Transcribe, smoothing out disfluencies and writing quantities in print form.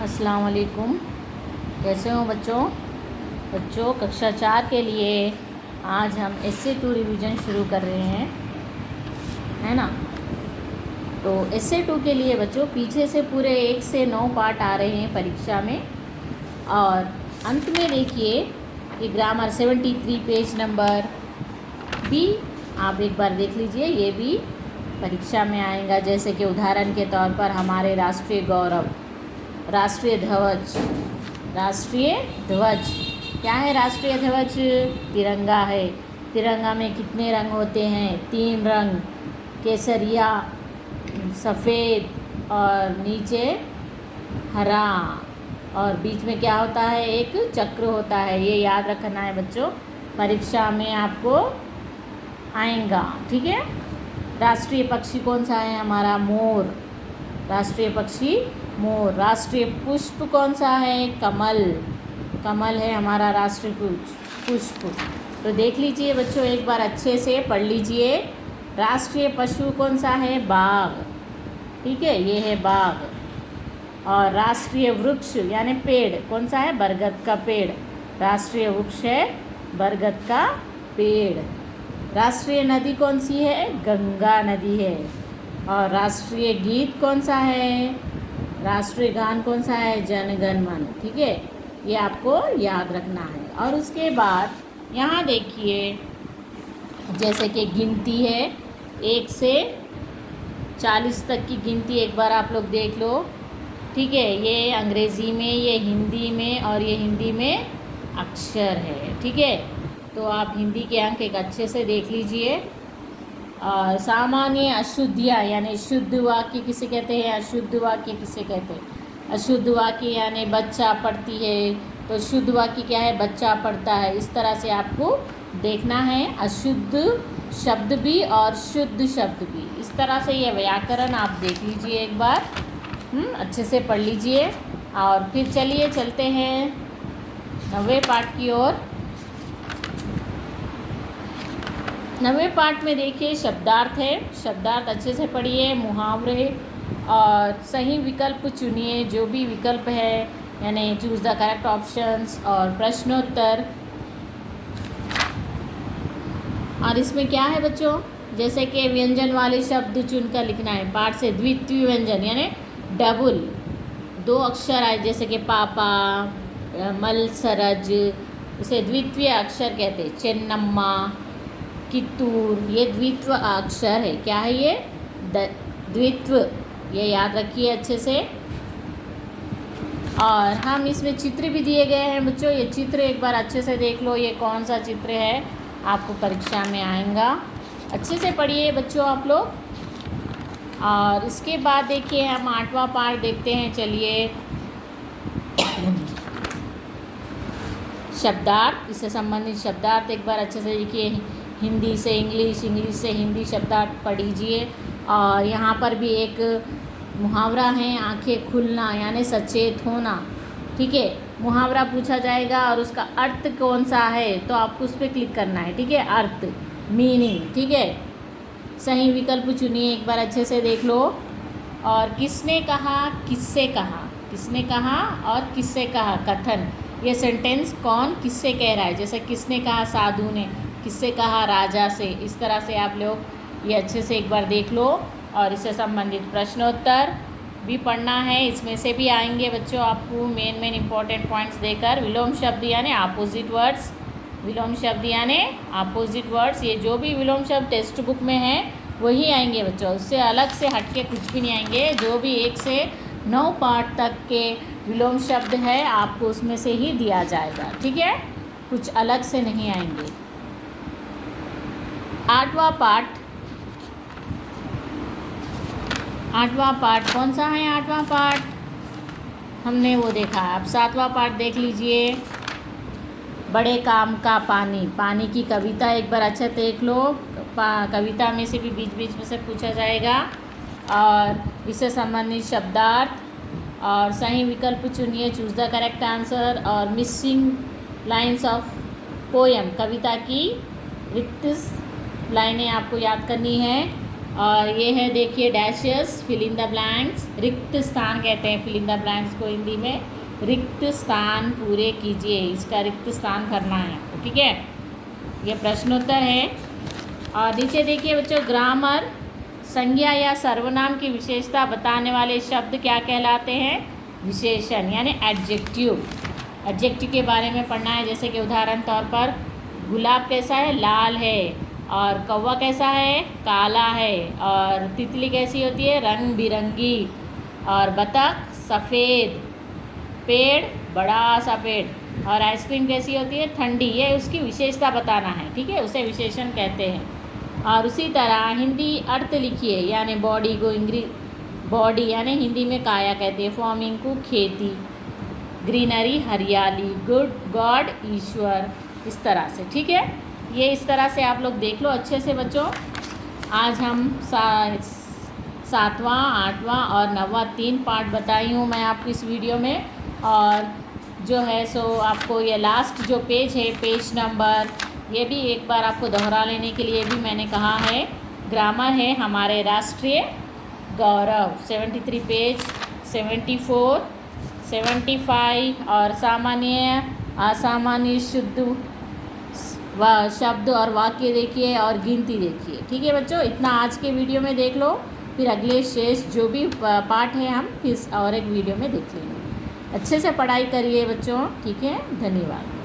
अस्सलाम वालेकुम। कैसे हो बच्चों? कक्षा 4 के लिए आज हम एस्से 2 रिवीजन शुरू कर रहे हैं, है ना। तो एस्से 2 के लिए बच्चों पीछे से पूरे 1 से 9 पार्ट आ रहे हैं परीक्षा में। और अंत में देखिए ये ग्रामर 73 पेज नंबर भी आप एक बार देख लीजिए, ये भी परीक्षा में आएगा। जैसे कि उदाहरण के तौर पर हमारे राष्ट्रीय गौरव, राष्ट्रीय ध्वज क्या है? राष्ट्रीय ध्वज तिरंगा है। तिरंगा में कितने रंग होते हैं? 3 रंग, केसरिया, सफ़ेद और नीचे हरा, और बीच में क्या होता है? एक चक्र होता है। ये याद रखना है बच्चों, परीक्षा में आपको आएगा, ठीक है। राष्ट्रीय पक्षी कौन सा है? हमारा मोर, राष्ट्रीय पक्षी मोर। राष्ट्रीय पुष्प कौन सा है? कमल, कमल है हमारा राष्ट्रीय पुष्प। तो देख लीजिए बच्चों, एक बार अच्छे से पढ़ लीजिए। राष्ट्रीय पशु कौन सा है? बाघ, ठीक है, ये है बाघ। और राष्ट्रीय वृक्ष यानी पेड़ कौन सा है? बरगद का पेड़। राष्ट्रीय वृक्ष है बरगद का पेड़। राष्ट्रीय नदी कौन सी है? गंगा नदी है। और राष्ट्रीय गीत कौन सा है? राष्ट्रीय गान कौन सा है? जन गण मन, ठीक है, ये आपको याद रखना है। और उसके बाद यहाँ देखिए, जैसे कि गिनती है 1 से 40 तक की गिनती एक बार आप लोग देख लो, ठीक है। ये अंग्रेज़ी में, ये हिंदी में, और ये हिंदी में अक्षर है, ठीक है। तो आप हिंदी के अंक एक अच्छे से देख लीजिए। और सामान्य अशुद्धियाँ यानी शुद्ध वाक्य किसे कहते हैं? अशुद्ध वाक्य किसे कहते हैं? अशुद्ध वाक्य यानी बच्चा पढ़ती है, तो शुद्ध वाक्य क्या है? बच्चा पढ़ता है। इस तरह से आपको देखना है, अशुद्ध शब्द भी और शुद्ध शब्द भी। इस तरह से ये व्याकरण आप देख लीजिए एक बार, अच्छे से पढ़ लीजिए। और फिर चलिए चलते हैं 9वें पाठ की ओर। 9वें पाठ में देखिए शब्दार्थ है। शब्दार्थ अच्छे से पढ़िए, मुहावरे और सही विकल्प चुनिए, जो भी विकल्प है, यानी चूज़ द करेक्ट ऑप्शंस, और प्रश्नोत्तर। और इसमें क्या है बच्चों? जैसे कि व्यंजन वाले शब्द चुनकर लिखना है। पाठ से द्वितीय व्यंजन यानी डबल 2 अक्षर आए, जैसे कि पापा, मल, सरज, इसे द्वितीय अक्षर कहते हैं। चेन्नम्मा, कित्तूर, ये द्वित्व अक्षर है। क्या है ये? द्वित्व, ये याद रखिए अच्छे से। और हम इसमें चित्र भी दिए गए हैं बच्चों, ये चित्र एक बार अच्छे से देख लो, ये कौन सा चित्र है, आपको परीक्षा में आएगा। अच्छे से पढ़िए बच्चों आप लोग। और इसके बाद देखिए हम 8वां पाठ देखते हैं। चलिए शब्दार्थ, इससे संबंधित शब्दार्थ एक बार अच्छे से देखिए। हिंदी से इंग्लिश, इंग्लिश से हिंदी शब्दार्थ पढ़ लीजिए। और यहाँ पर भी एक मुहावरा है, आंखें खुलना यानी सचेत होना, ठीक है। मुहावरा पूछा जाएगा और उसका अर्थ कौन सा है, तो आपको उस पर क्लिक करना है, ठीक है। अर्थ, मीनिंग, ठीक है। सही विकल्प चुनिए, एक बार अच्छे से देख लो। और किसने कहा, किससे कहा, किसने कहा और किससे कहा, कथन, ये सेंटेंस कौन किससे कह रहा है। जैसे किसने कहा? साधु ने। किससे कहा? राजा से। इस तरह से आप लोग ये अच्छे से एक बार देख लो। और इससे संबंधित प्रश्नोत्तर भी पढ़ना है, इसमें से भी आएंगे बच्चों आपको मेन इंपॉर्टेंट पॉइंट्स देकर। विलोम शब्द यानी अपोजिट वर्ड्स, विलोम शब्द यानी अपोजिट वर्ड्स, ये जो भी विलोम शब्द टेक्स्ट बुक में है वही आएंगे बच्चों, उससे अलग से हट के कुछ भी नहीं आएंगे। जो भी 1 से 9 पाठ तक के विलोम शब्द है आपको उसमें से ही दिया जाएगा, ठीक है, कुछ अलग से नहीं आएंगे। 8वां पाठ, 8वां पाठ कौन सा है? 8वां पाठ हमने वो देखा है। अब 7वां पाठ देख लीजिए। बड़े काम का पानी, पानी की कविता एक बार अच्छा देख लो। कविता में से भी बीच बीच में से पूछा जाएगा। और इससे संबंधित शब्दार्थ और सही विकल्प चुनिए, चूज़ द करेक्ट आंसर। और मिसिंग लाइन्स ऑफ पोएम, कविता की रिक्त लाइनें आपको याद करनी है। और ये है देखिए dashes, fill in the blanks, रिक्त स्थान कहते हैं फिल इन द ब्लैंक्स को हिंदी में। रिक्त स्थान पूरे कीजिए, इसका रिक्त स्थान भरना है आपको, ठीक है। ये प्रश्नोत्तर है। और नीचे देखिए बच्चों, ग्रामर, संज्ञा या सर्वनाम की विशेषता बताने वाले शब्द क्या कहलाते हैं? विशेषण यानी एडजेक्टिव। एडजेक्टिव के बारे में पढ़ना है, जैसे कि उदाहरण तौर पर गुलाब कैसा है? लाल है। और कौवा कैसा है? काला है। और तितली कैसी होती है? रंग बिरंगी। और बतख सफ़ेद। पेड़ बड़ा सा पेड़। और आइसक्रीम कैसी होती है? ठंडी। ये उसकी विशेषता बताना है, ठीक है, उसे विशेषण कहते हैं। और उसी तरह हिंदी अर्थ लिखिए, यानी बॉडी को बॉडी यानी हिंदी में काया कहते हैं, फार्मिंग को खेती, ग्रीनरी हरियाली, गुड गॉड ईश्वर, इस तरह से, ठीक है। ये इस तरह से आप लोग देख लो अच्छे से बच्चों। आज हम 7वां, 8वां और 9वां 3 पार्ट बताई हूँ मैं आपको इस वीडियो में। और जो है सो आपको ये लास्ट जो पेज है, पेज नंबर, ये भी एक बार आपको दोहरा लेने के लिए भी मैंने कहा है। ग्रामर है हमारे राष्ट्रीय गौरव, 73 पेज, 74, 75 और सामान्य असामान्य शुद्ध शब्द और वाक्य देखिए और गिनती देखिए, ठीक है बच्चों। इतना आज के वीडियो में देख लो, फिर अगले शेष जो भी पार्ट है हम फिर और एक वीडियो में देख लेंगे। अच्छे से पढ़ाई करिए बच्चों, ठीक है। धन्यवाद।